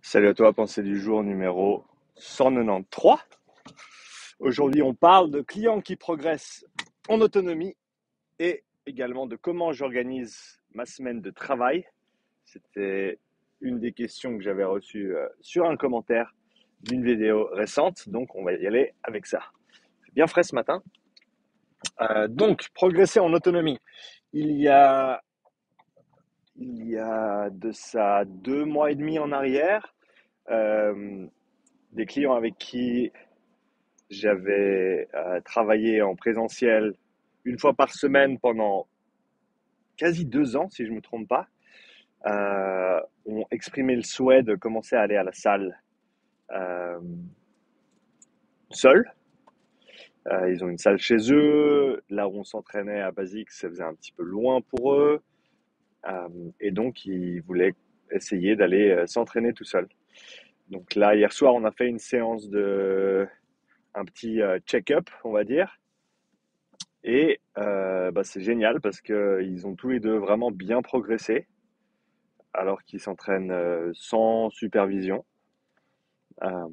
Salut à toi, pensée du jour numéro 193. Aujourd'hui, on parle de clients qui progressent en autonomie et également de comment j'organise ma semaine de travail. C'était une des questions que j'avais reçues sur un commentaire d'une vidéo récente, donc on va y aller avec ça. C'est bien frais ce matin. Donc, progresser en autonomie. Il y a, il y a de ça 2 mois et demi en arrière, euh, des clients avec qui j'avais travaillé en présentiel une fois par semaine pendant quasi 2 ans, si je ne me trompe pas. Ont exprimé le souhait de commencer à aller à la salle euh, seuls. Ils ont une salle chez eux. Là où on s'entraînait à Basique, ça faisait un petit peu loin pour eux. Euh, et donc, ils voulaient essayer d'aller s'entraîner tout seuls. Donc là, hier soir, on a fait une séance de un petit check-up, on va dire. Et c'est génial parce qu'ils ont tous les deux vraiment bien progressé alors qu'ils s'entraînent sans supervision. Euh,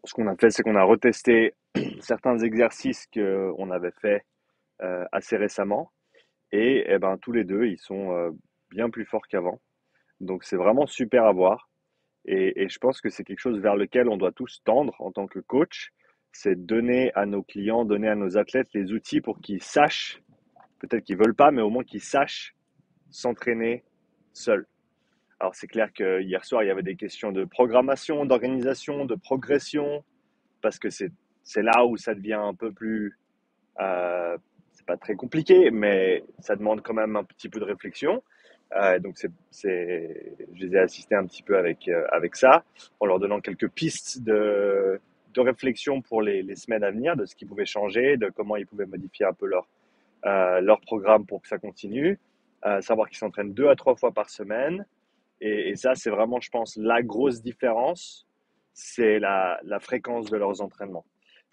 Ce qu'on a fait, c'est qu'on a retesté certains exercices qu'on avait fait assez récemment. Et, tous les deux, ils sont bien plus forts qu'avant. Donc c'est vraiment super à voir. Et je pense que c'est quelque chose vers lequel on doit tous tendre en tant que coach. C'est donner à nos clients, donner à nos athlètes les outils pour qu'ils sachent, peut-être qu'ils veulent pas, mais au moins qu'ils sachent s'entraîner seul. Alors c'est clair que hier soir, il y avait des questions de programmation, d'organisation, de progression, parce que c'est là où ça devient un peu plus, c'est pas très compliqué, mais ça demande quand même un petit peu de réflexion. Donc je les ai assistés un petit peu avec ça, en leur donnant quelques pistes de réflexion pour les semaines à venir, de ce qui pouvait changer, de comment ils pouvaient modifier un peu leur programme pour que ça continue. Savoir qu'ils s'entraînent 2 à 3 fois par semaine. Et ça, c'est vraiment, je pense, la grosse différence, c'est la fréquence de leurs entraînements.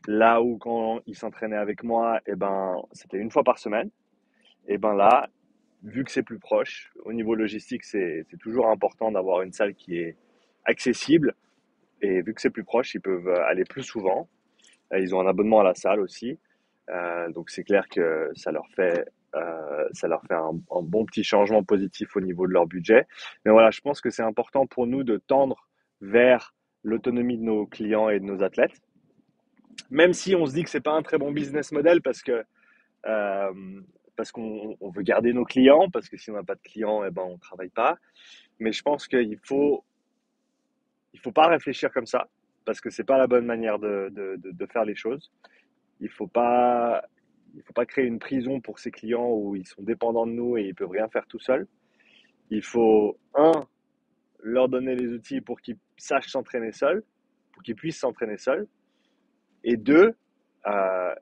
Là où quand ils s'entraînaient avec moi, c'était une fois par semaine. Et ben là, vu que c'est plus proche, au niveau logistique, c'est toujours important d'avoir une salle qui est accessible. Et vu que c'est plus proche, ils peuvent aller plus souvent. Ils ont un abonnement à la salle aussi. Donc c'est clair que ça leur fait un bon petit changement positif au niveau de leur budget. Mais voilà, je pense que c'est important pour nous de tendre vers l'autonomie de nos clients et de nos athlètes, même si on se dit que c'est pas un très bon business model euh, parce qu'on veut garder nos clients, parce que si on n'a pas de clients, on travaille pas. Mais je pense qu'il faut pas réfléchir comme ça, parce que c'est pas la bonne manière de faire les choses. Il faut pas, il faut pas créer une prison pour ces clients où ils sont dépendants de nous et ils peuvent rien faire tout seuls. Il faut, leur donner les outils pour qu'ils sachent s'entraîner seuls, pour qu'ils puissent s'entraîner seuls. Et deux, euh,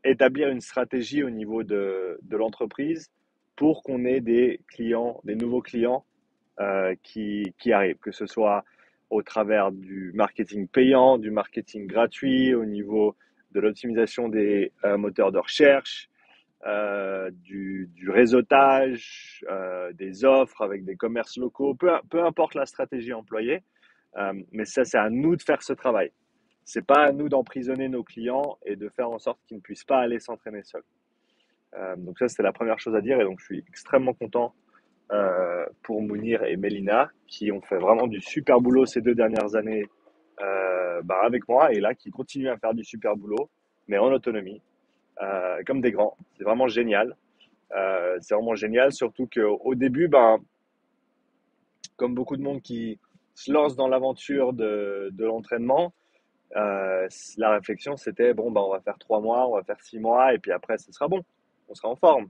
établir une stratégie au niveau de l'entreprise pour qu'on ait des clients, des nouveaux clients qui arrivent, que ce soit au travers du marketing payant, du marketing gratuit, au niveau de l'optimisation des moteurs de recherche, du réseautage, des offres avec des commerces locaux, peu importe la stratégie employée. Mais ça, c'est à nous de faire ce travail. C'est pas à nous d'emprisonner nos clients et de faire en sorte qu'ils ne puissent pas aller s'entraîner seuls. Donc ça, c'était la première chose à dire. Et donc, je suis extrêmement content pour Mounir et Mélina, qui ont fait vraiment du super boulot ces 2 dernières années avec moi, et là, qui continuent à faire du super boulot, mais en autonomie, comme des grands. C'est vraiment génial. C'est vraiment génial, surtout qu'au début, comme beaucoup de monde qui se lance dans l'aventure de l'entraînement, la réflexion c'était bon, on va faire 3 mois, on va faire 6 mois, et puis après, ce sera bon, on sera en forme.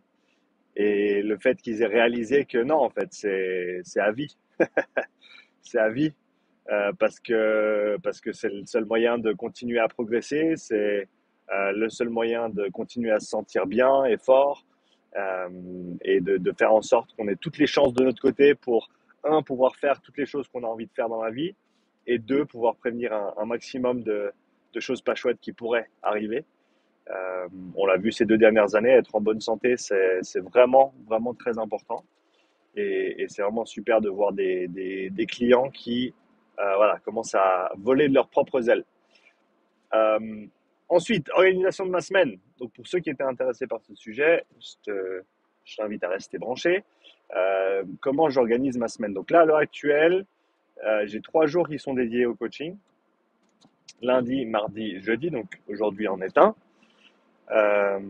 Et le fait qu'ils aient réalisé que non, en fait, c'est à vie. C'est à vie parce que c'est le seul moyen de continuer à progresser, c'est le seul moyen de continuer à se sentir bien et fort, euh, et de faire en sorte qu'on ait toutes les chances de notre côté pour, pouvoir faire toutes les choses qu'on a envie de faire dans la vie, et deux, pouvoir prévenir un maximum de choses pas chouettes qui pourraient arriver. On l'a vu ces 2 dernières années, être en bonne santé, c'est vraiment, vraiment très important. Et c'est vraiment super de voir des clients qui voilà, commencent à voler de leurs propres ailes. Euh, Ensuite, organisation de ma semaine. Donc, pour ceux qui étaient intéressés par ce sujet, je t'invite à rester branché. Comment j'organise ma semaine? Donc là, à l'heure actuelle, j'ai 3 jours qui sont dédiés au coaching. Lundi, mardi, jeudi. Donc aujourd'hui en est un. Euh,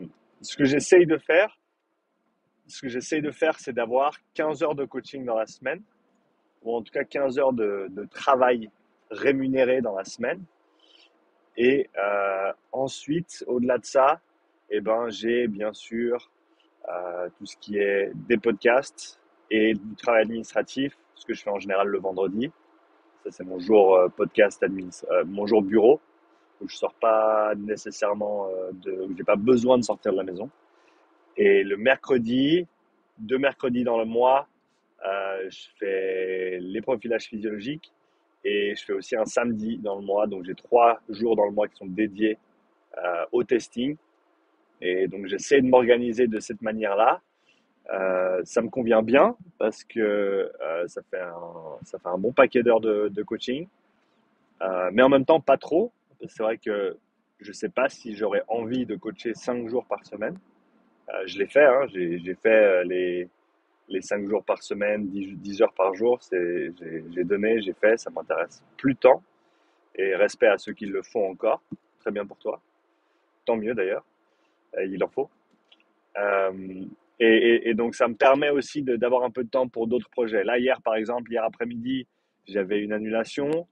ce que j'essaye de faire, c'est d'avoir 15 heures de coaching dans la semaine, ou en tout cas 15 heures de travail rémunéré dans la semaine. Et ensuite, au-delà de ça, eh ben, j'ai bien sûr tout ce qui est des podcasts et du travail administratif, ce que je fais en général le vendredi. Ça, c'est mon jour mon jour bureau, où je sors pas nécessairement où j'ai pas besoin de sortir de la maison. Et le mercredi, 2 mercredis dans le mois, je fais les profilages physiologiques et je fais aussi un samedi dans le mois. Donc j'ai 3 jours dans le mois qui sont dédiés au testing. Et donc j'essaie de m'organiser de cette manière-là. Ça me convient bien parce que ça fait un bon paquet d'heures de coaching, mais en même temps pas trop. C'est vrai que je ne sais pas si j'aurais envie de coacher 5 jours par semaine. Je l'ai fait, hein, j'ai fait les 5 jours par semaine, 10 heures par jour. J'ai donné, j'ai fait, ça m'intéresse plus tant. Et respect à ceux qui le font encore. Très bien pour toi. Tant mieux d'ailleurs, il en faut. Euh, et donc, ça me permet aussi d'avoir un peu de temps pour d'autres projets. Là, hier, par exemple, hier après-midi, j'avais une annulation.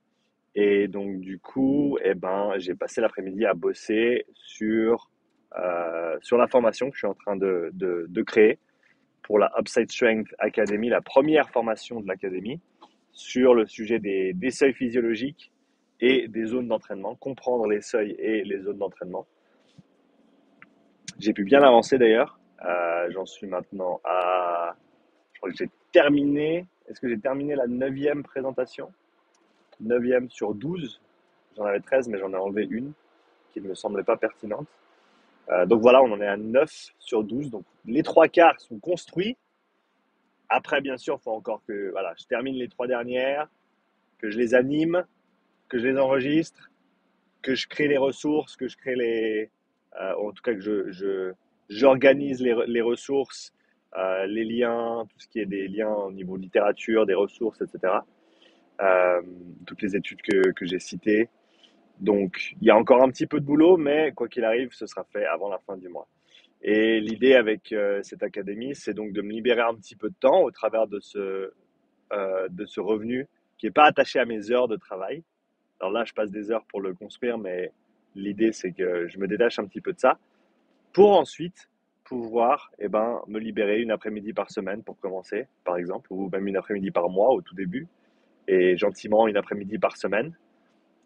Et donc, du coup, eh ben, j'ai passé l'après-midi à bosser sur la formation que je suis en train de créer pour la Upside Strength Academy, la première formation de l'académie sur le sujet des seuils physiologiques et des zones d'entraînement, comprendre les seuils et les zones d'entraînement. J'ai pu bien avancer d'ailleurs. J'en suis maintenant à... Je crois que j'ai terminé... Est-ce que j'ai terminé la 9e présentation? 9e sur 12. J'en avais 13, mais j'en ai enlevé une qui ne me semblait pas pertinente. Donc voilà, on en est à 9 sur 12. Donc les 3 quarts sont construits. Après, bien sûr, il faut encore que voilà, je termine les 3 dernières, que je les anime, que je les enregistre, que je crée les ressources, que je crée en tout cas que j'organise les ressources, les liens, tout ce qui est des liens au niveau littérature, des ressources, etc. Euh, Toutes les études que j'ai citées. Donc, il y a encore un petit peu de boulot, mais quoi qu'il arrive, ce sera fait avant la fin du mois. Et l'idée avec cette académie, c'est donc de me libérer un petit peu de temps au travers de ce revenu qui n'est pas attaché à mes heures de travail. Alors là, je passe des heures pour le construire, mais l'idée, c'est que je me détache un petit peu de ça pour ensuite pouvoir me libérer une après-midi par semaine pour commencer, par exemple, ou même une après-midi par mois au tout début, et gentiment une après-midi par semaine,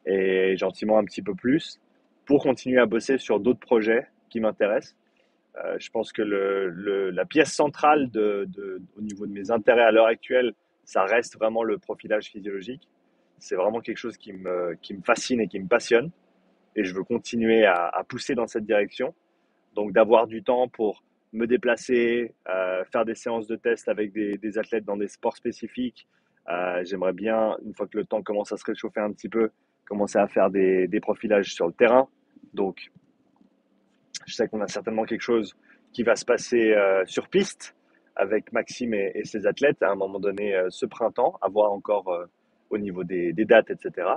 et gentiment un petit peu plus, pour continuer à bosser sur d'autres projets qui m'intéressent. Je pense que la pièce centrale au niveau de mes intérêts à l'heure actuelle, ça reste vraiment le profilage physiologique. C'est vraiment quelque chose qui me fascine et qui me passionne. Et je veux continuer à pousser dans cette direction. Donc d'avoir du temps pour me déplacer, faire des séances de test avec des athlètes dans des sports spécifiques. J'aimerais bien, une fois que le temps commence à se réchauffer un petit peu, commencer à faire des profilages sur le terrain. Donc je sais qu'on a certainement quelque chose qui va se passer sur piste avec Maxime et ses athlètes à un moment donné ce printemps, à voir encore au niveau des dates, etc.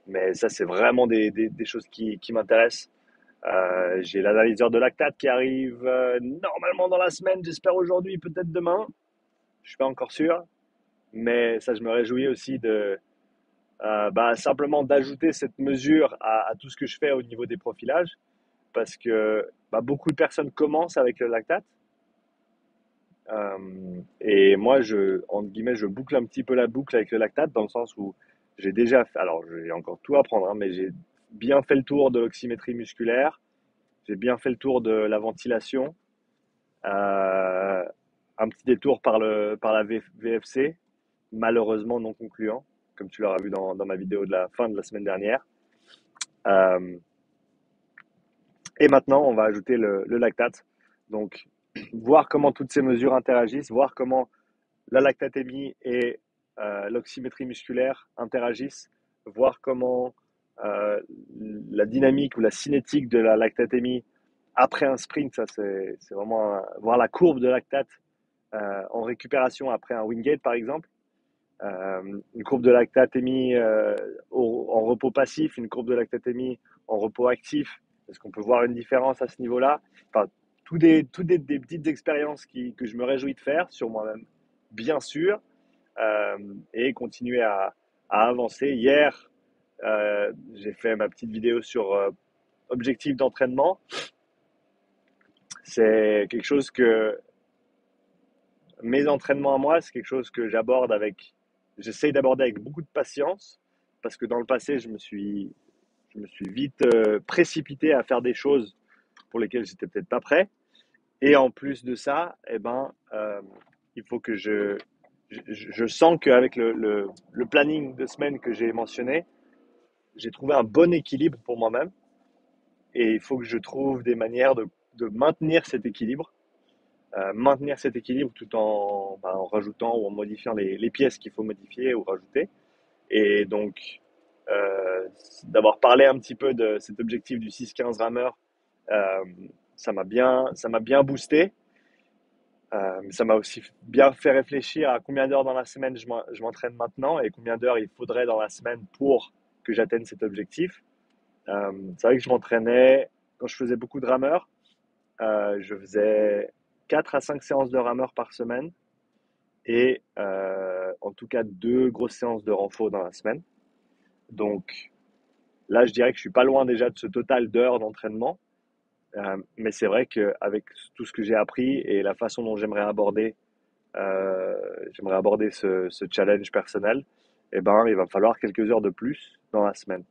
Mais ça, c'est vraiment des choses qui m'intéressent. J'ai l'analyseur de lactate qui arrive normalement dans la semaine, j'espère aujourd'hui, peut-être demain. Je suis pas encore sûr, mais ça, je me réjouis aussi de simplement d'ajouter cette mesure à tout ce que je fais au niveau des profilages, parce que beaucoup de personnes commencent avec le lactate. Et moi, entre guillemets, je boucle un petit peu la boucle avec le lactate dans le sens où j'ai déjà fait, alors j'ai encore tout à apprendre, hein, mais j'ai bien fait le tour de l'oxymétrie musculaire, j'ai bien fait le tour de la ventilation, euh, un petit détour par la VFC, malheureusement non concluant, comme tu l'auras vu dans ma vidéo de la fin de la semaine dernière. Euh, et maintenant, on va ajouter le lactate. Donc, voir comment toutes ces mesures interagissent, voir comment la lactatémie et l'oxymétrie musculaire interagissent, voir comment la dynamique ou la cinétique de la lactatémie après un sprint, ça c'est vraiment voir la courbe de lactate en récupération après un wingate par exemple. Une courbe de lactatémie en repos passif, une courbe de lactatémie en repos actif. Est-ce qu'on peut voir une différence à ce niveau-là? Enfin, des petites expériences que je me réjouis de faire sur moi-même, bien sûr, et continuer à avancer. Hier, j'ai fait ma petite vidéo sur objectif d'entraînement. C'est quelque chose que mes entraînements à moi, c'est quelque chose que j'essaye d'aborder avec beaucoup de patience, parce que dans le passé, je me suis vite précipité à faire des choses pour lesquelles j'étais peut-être pas prêt. Et en plus de ça, il faut que je sens qu'avec le planning de semaine que j'ai mentionné, j'ai trouvé un bon équilibre pour moi-même. Et il faut que je trouve des manières de maintenir cet équilibre tout en rajoutant ou en modifiant les pièces qu'il faut modifier ou rajouter. Et donc, d'avoir parlé un petit peu de cet objectif du 6-15 rameur, euh, ça m'a bien boosté. Ça m'a aussi bien fait réfléchir à combien d'heures dans la semaine je m'entraîne maintenant et combien d'heures il faudrait dans la semaine pour que j'atteigne cet objectif. C'est vrai que je m'entraînais, quand je faisais beaucoup de rameurs, je faisais 4 à 5 séances de rameur par semaine et en tout cas 2 grosses séances de renfo dans la semaine. Donc là, je dirais que je suis pas loin déjà de ce total d'heures d'entraînement. Mais c'est vrai qu'avec tout ce que j'ai appris et la façon dont j'aimerais aborder ce challenge personnel, il va me falloir quelques heures de plus dans la semaine.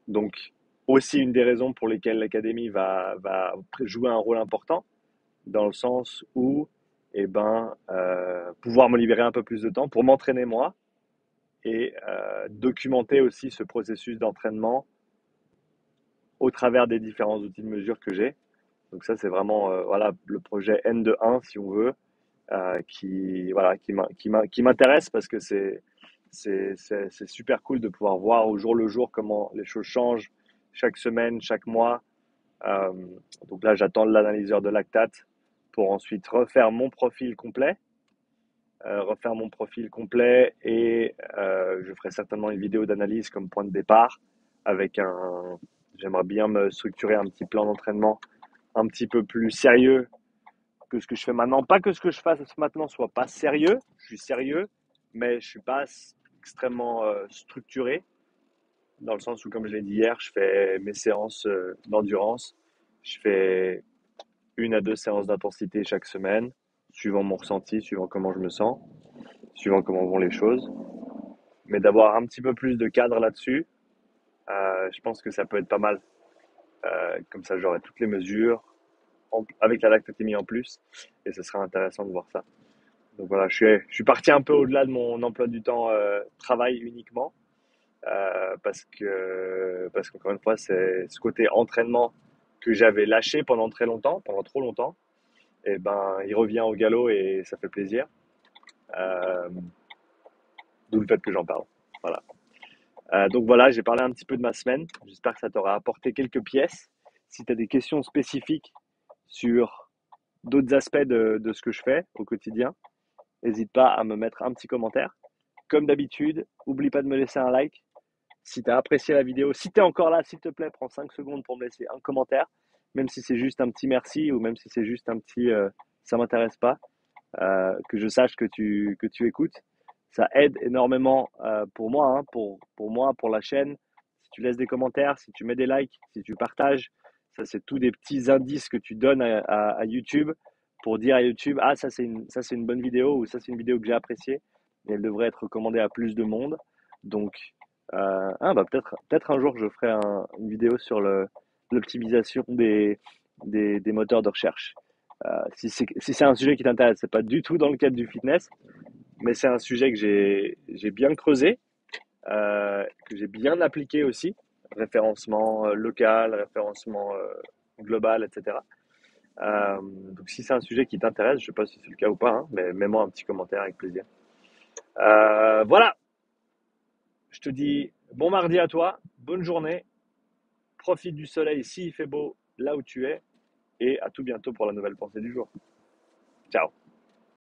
Donc, aussi une des raisons pour lesquelles l'académie va jouer un rôle important, dans le sens où, pouvoir me libérer un peu plus de temps pour m'entraîner moi et documenter aussi ce processus d'entraînement au travers des différents outils de mesure que j'ai. Donc ça, c'est vraiment voilà, le projet N de 1, si on veut, qui m'intéresse parce que c'est super cool de pouvoir voir au jour le jour comment les choses changent chaque semaine, chaque mois. Euh, donc là, j'attends l'analyseur de lactate pour ensuite refaire mon profil complet et je ferai certainement une vidéo d'analyse comme point de départ avec j'aimerais bien me structurer un petit plan d'entraînement un petit peu plus sérieux que ce que je fais maintenant. Pas que ce que je fasse maintenant soit pas sérieux, je suis sérieux, mais je suis pas extrêmement structuré, dans le sens où, comme je l'ai dit hier, je fais mes séances d'endurance, je fais 1 à 2 séances d'intensité chaque semaine, suivant mon ressenti, suivant comment je me sens, suivant comment vont les choses. Mais d'avoir un petit peu plus de cadre là-dessus, je pense que ça peut être pas mal. Comme ça, j'aurai toutes les mesures, avec la lactatémie en plus, et ce sera intéressant de voir ça. Donc voilà, je suis parti un peu au-delà de mon emploi du temps travail uniquement, parce qu'encore une fois, c'est ce côté entraînement que j'avais lâché pendant très longtemps, pendant trop longtemps, et il revient au galop et ça fait plaisir. Euh, D'où le fait que j'en parle. Voilà. Donc voilà, j'ai parlé un petit peu de ma semaine. J'espère que ça t'aura apporté quelques pièces. Si tu as des questions spécifiques sur d'autres aspects de ce que je fais au quotidien, n'hésite pas à me mettre un petit commentaire. Comme d'habitude, n'oublie pas de me laisser un like. Si tu as apprécié la vidéo, si tu es encore là, s'il te plaît, prends 5 secondes pour me laisser un commentaire, même si c'est juste un petit merci ou même si c'est juste un petit ça m'intéresse pas, que je sache que tu écoutes. Ça aide énormément pour moi, hein, pour moi, pour la chaîne. Si tu laisses des commentaires, si tu mets des likes, si tu partages, ça c'est tous des petits indices que tu donnes à YouTube pour dire à YouTube, ah ça c'est une bonne vidéo ou ça c'est une vidéo que j'ai appréciée et elle devrait être recommandée à plus de monde. Donc peut-être un jour je ferai une vidéo sur l'optimisation des moteurs de recherche. Si c'est un sujet qui t'intéresse, c'est pas du tout dans le cadre du fitness, mais c'est un sujet que j'ai bien creusé, que j'ai bien appliqué aussi, référencement local, référencement global, etc. Donc si c'est un sujet qui t'intéresse, je sais pas si c'est le cas ou pas, hein, mais mets-moi un petit commentaire avec plaisir. Voilà, je te dis bon mardi à toi, bonne journée, profite du soleil s'il fait beau là où tu es, et à tout bientôt pour la nouvelle pensée du jour. Ciao.